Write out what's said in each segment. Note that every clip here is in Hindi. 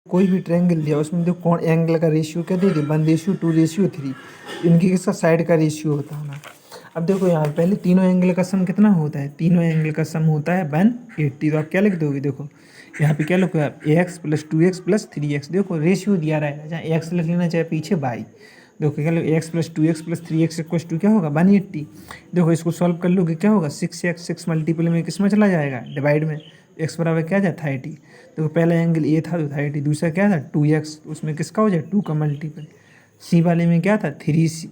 कोई भी ट्रायंगल लिया उसमें देखो कौन एंगल का रेशियो क्या दे दिया 1:2:3। इनकी किसका साइड का रेशियो होता है ना। अब देखो यहाँ पहले तीनों एंगल का सम कितना होता है, तीनों एंगल का सम होता है 180। तो आप क्या लिख दोगे, देखो यहाँ पे क्या लिखो आप ax + 2x + 3x। देखो रेशियो दिया रहेगा, चाहे एक्स लिख लेना चाहे पीछे बाई। देखो क्या लो x + 2x + 3x = क्या होगा 180। देखो इसको सॉल्व कर लोगे क्या होगा 6x, 6 मल्टीपल में किस में चला जाएगा डिवाइड में, x बराबर क्या जाए 30। देखो पहला एंगल ए था तो 30, दूसरा क्या था 2x, उसमें किसका हो जाए 2 का मल्टीपल। सी वाले में क्या था 3c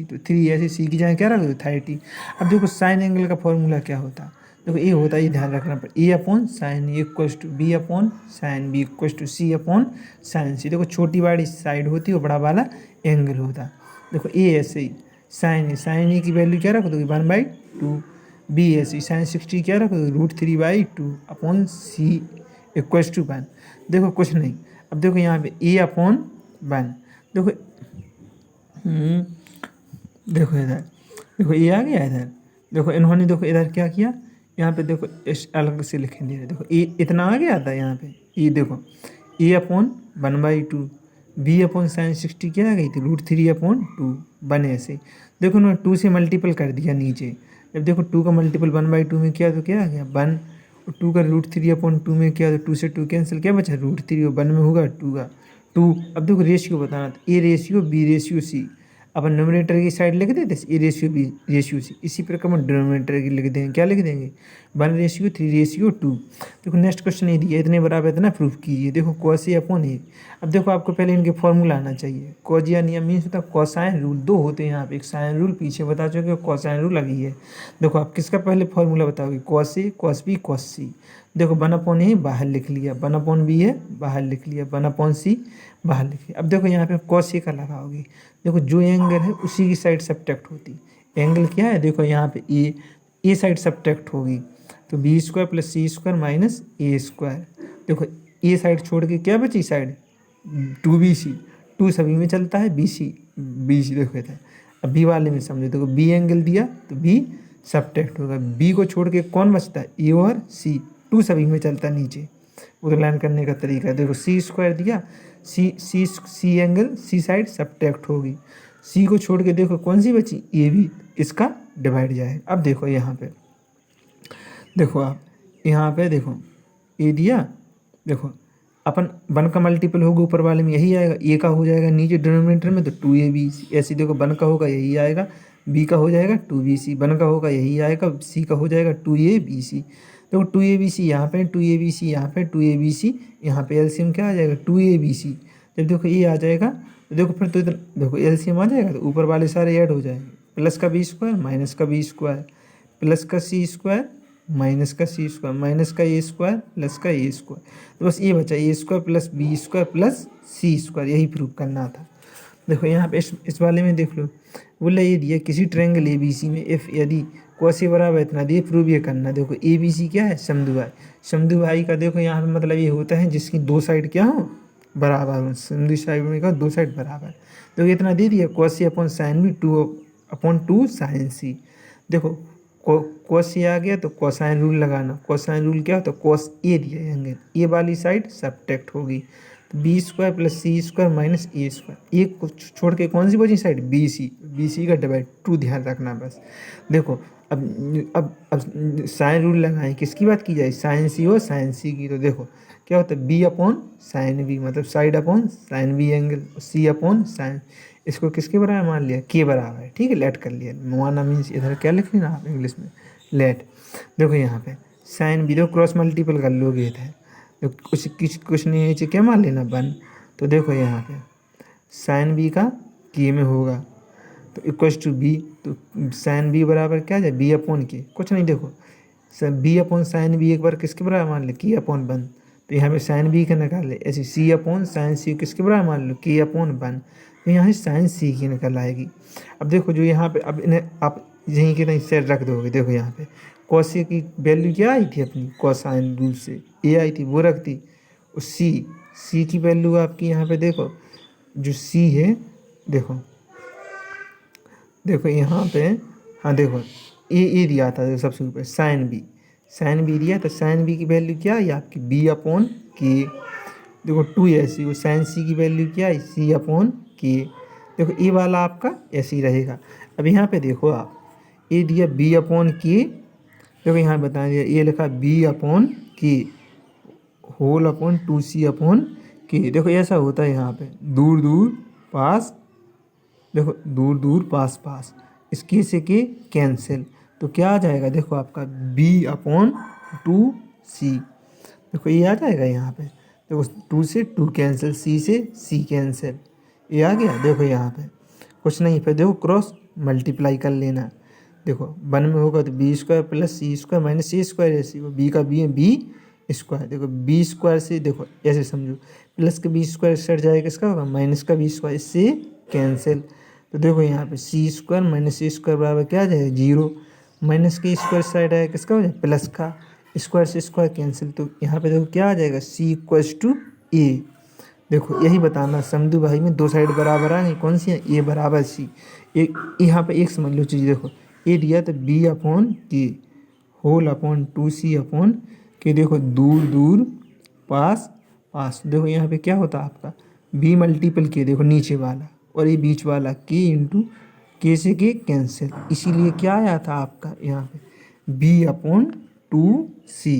तो 3 ऐसे सी की जगह क्या रख दो 30। अब देखो साइन एंगल का फॉर्मूला क्या होता है, देखो ए होता है, ये ध्यान रखना पड़ेगा A/sin A = B/sin B = C/sin C। देखो छोटी वाली साइड होती है और बड़ा वाला एंगल होता है। देखो ए ऐसे ही sin A की वैल्यू क्या रख दोगे 1/2, बी ऐसे ही sin 60 क्या रख दोगे √3/2 अपॉन C = 1। देखो कुछ नहीं, अब देखो यहाँ पे A/1 देखो देखो इधर, देखो ये आ गया इधर। देखो इन्होंने देखो इधर क्या किया, यहाँ पे देखो इस अलग से लिखेंगे। देखो ए इतना आ गया था यहाँ पे, ये देखो A/1/2 B/sin 60 क्या आ गई थी √3/2 बने ऐसे। देखो उन्होंने 2 से मल्टीपल कर दिया नीचे। जब देखो 2 का मल्टीपल 1/2 में किया तो क्या आ गया 1, और 2 का √3/2 में किया तो 2 से 2 कैंसिल, क्या बचा √3 और 1 में होगा 2 का 2। अब देखो रेशियो बताना था A/B/C। अपन न्यूमरेटर की साइड लिख देते A/B/C, इसी प्रकार हम डिनोमिनेटर की लिख देंगे, क्या लिख देंगे 1:3:2। देखो नेक्स्ट क्वेश्चन ये दिया इतने बराबर इतना प्रूफ कीजिए। देखो cos A/A। अब देखो आपको पहले इनके फॉर्मूला आना चाहिए। कॉजिया नियम मीन्स होता है कोसाइन रूल, दो होते हैं यहाँ पे, एक साइन रूल पीछे बता चुके, कोसाइन रूल अभी है। देखो आप किसका पहले फॉर्मूला बताओगे cos A, cos B, cos C। देखो 1/A बाहर लिख लिया, 1/B है बाहर लिख लिया, 1/C बाहर लिख लिया। अब देखो यहाँ पे cos A का लगाओगे, देखो जो एंगल है उसी की साइड सब्ट्रैक्ट होती। एंगल क्या है, देखो यहाँ पे ए साइड सब्ट्रैक्ट होगी तो B² + C² - A²। देखो ए साइड छोड़ के क्या बची साइड 2BC, 2 सभी में चलता है BC देखो इधर। अब बी वाले में समझो, देखो बी एंगल दिया तो बी सब्ट्रैक्ट होगा, बी को छोड़ के कौन बचता है ए और सी, 2 सभी में चलता है नीचे। उधर करने का तरीका है, देखो C² दिया, C angle C side subtract होगी, सी को छोड़ के देखो कौन सी बची AB, इसका डिवाइड जाएगा। अब देखो यहाँ पे, देखो आप यहाँ पे देखो ए दिया, देखो अपन 1 का मल्टीपल होगा ऊपर वाले में यही आएगा, ए का हो जाएगा नीचे डिनोमिनेटर में तो 2AB। ऐसे देखो 1 का होगा यही आएगा, बी का हो जाएगा 2BC, 1 का होगा यही आएगा, सी का हो जाएगा 2ABC। देखो 2ABC यहाँ पे, 2ABC यहाँ पे, 2ABC यहाँ पे, एलसीएम क्या आ जाएगा 2ABC। जब देखो ये आ जाएगा तो देखो फिर तो इधर देखो एलसीएम आ जाएगा तो ऊपर वाले सारे ऐड हो जाएंगे, प्लस का B² माइनस का B², प्लस का C² माइनस का C² माइनस का A² प्लस का A²। तो बस ये बचा A² + B² + C², यही प्रूव करना था। देखो यहाँ पे इस वाले में देख लो, बोला ये दिया किसी ट्रायंगल ABC में इफ यदि cos A बराबर इतना दिए, प्रूव ये करना। देखो ABC क्या है समद्विबाही, समद्विबाही का देखो यहाँ पे मतलब ये होता है जिसकी दो साइड क्या हो बराबर हो, समद्वि साइड में का दो साइड बराबर। देखो इतना दे दिया cos A/sin B 2/2 sin C। देखो cos A आ गया तो कोसाइन रूल लगाना, कोसाइन रूल क्या होता है cos A दिया एंगल, ए वाली साइड सब्ट्रैक्ट होगी तो B² + C² - A²। एक को छोड़ के कौन सी बची साइड BC का डिवाइड 2, ध्यान रखना बस। देखो अब साइन रूल लगाएं, किसकी बात की जाए sin C और sin C की। तो देखो क्या होता है B/sin B मतलब side upon sin B angle, C/sin, इसको किसके बराबर मान लिया के बराबर है, ठीक है लेट कर लिया। माना मीन्स इधर क्या लिख लेना आप इंग्लिश में लेट। देखो यहाँ पे sin B, देखो क्रॉस मल्टीपल कर लोगे इधर, तो कुछ नहीं नीचे क्या मान लेना 1। तो देखो यहाँ पे sin B का के में होगा तो =B, तो sin B बराबर क्या है B/K, कुछ नहीं देखो B/sin B एक बार किसके बराबर मान ले K/1। तो यहाँ पे sin B का निकाल ले, ऐसे C/sin C किसके बराबर मान लो K/1। तो यहाँ से sin C की निकल आएगी। अब देखो जो यहाँ पे अब इन्हें आप यहीं के नहीं सेट रख दोगे, देखो यहाँ पे cos A की वैल्यू क्या आई थी अपनी कोसाइन रूल से A आई थी, वो रख दी। और C की वैल्यू आपकी यहाँ पे देखो जो C है, देखो यहाँ पे, हाँ देखो ए दिया था देखो सबसे ऊपर साइन बी दिया, तो साइन बी की वैल्यू क्या है आपकी B/K। देखो 2 ऐसी हो, साइन सी की वैल्यू क्या है, सी अपॉन के। देखो ए वाला आपका ऐसे ही रहेगा। अब यहाँ पे देखो आप, ए दिया बी अपॉन के, देखो यहाँ बता दिया ए लिखा बी अपॉन के होल अपॉन 2c अपॉन के। देखो ऐसा होता है यहाँ पे, दूर दूर पास, देखो दूर दूर पास पास, इसके से के कैंसिल, तो क्या आ जाएगा, देखो आपका b अपॉन 2c। देखो ये आ जाएगा यहाँ पे, देखो 2 से 2 कैंसिल, c से c कैंसिल, ये आ गया। देखो यहाँ पे कुछ नहीं, फिर देखो क्रॉस मल्टीप्लाई कर लेना। देखो 1 में होगा तो बी स्क्वायर प्लस सी स्क्वायर माइनस सी स्क्वायर, ऐसी बी का बी है बी स्क्वायर। देखो बी स्क्वायर से, देखो ऐसे समझो, प्लस का बी स्क्वायर सट जाएगा, किसका होगा माइनस का बी स्क्वायर, इससे कैंसिल। तो देखो यहाँ पे सी स्क्वायर माइनस सी स्क्वायर बराबर क्या आ जाएगा 0, माइनस के स्क्वायर साइड आएगा, किसका हो जाएगा प्लस का, स्क्वायर से स्क्वायर कैंसिल। तो यहाँ पे देखो क्या आ जाएगा सी इक्वल्स टू ए। देखो यही बताना समझू भाई में, दो साइड बराबर आ गई, कौन सी है, ए बराबर सी। एक यहाँ पे एक समझ लो चीज़, देखो ए दिया तो बी अपॉन के होल अपॉन 2c अपॉन के। देखो दूर दूर पास पास, देखो यहाँ पे क्या होता है आपका b मल्टीपल के, देखो नीचे वाला और ये बीच वाला के इंटू के से के कैंसिल, इसीलिए क्या आया था आपका यहाँ पे b अपॉन 2c।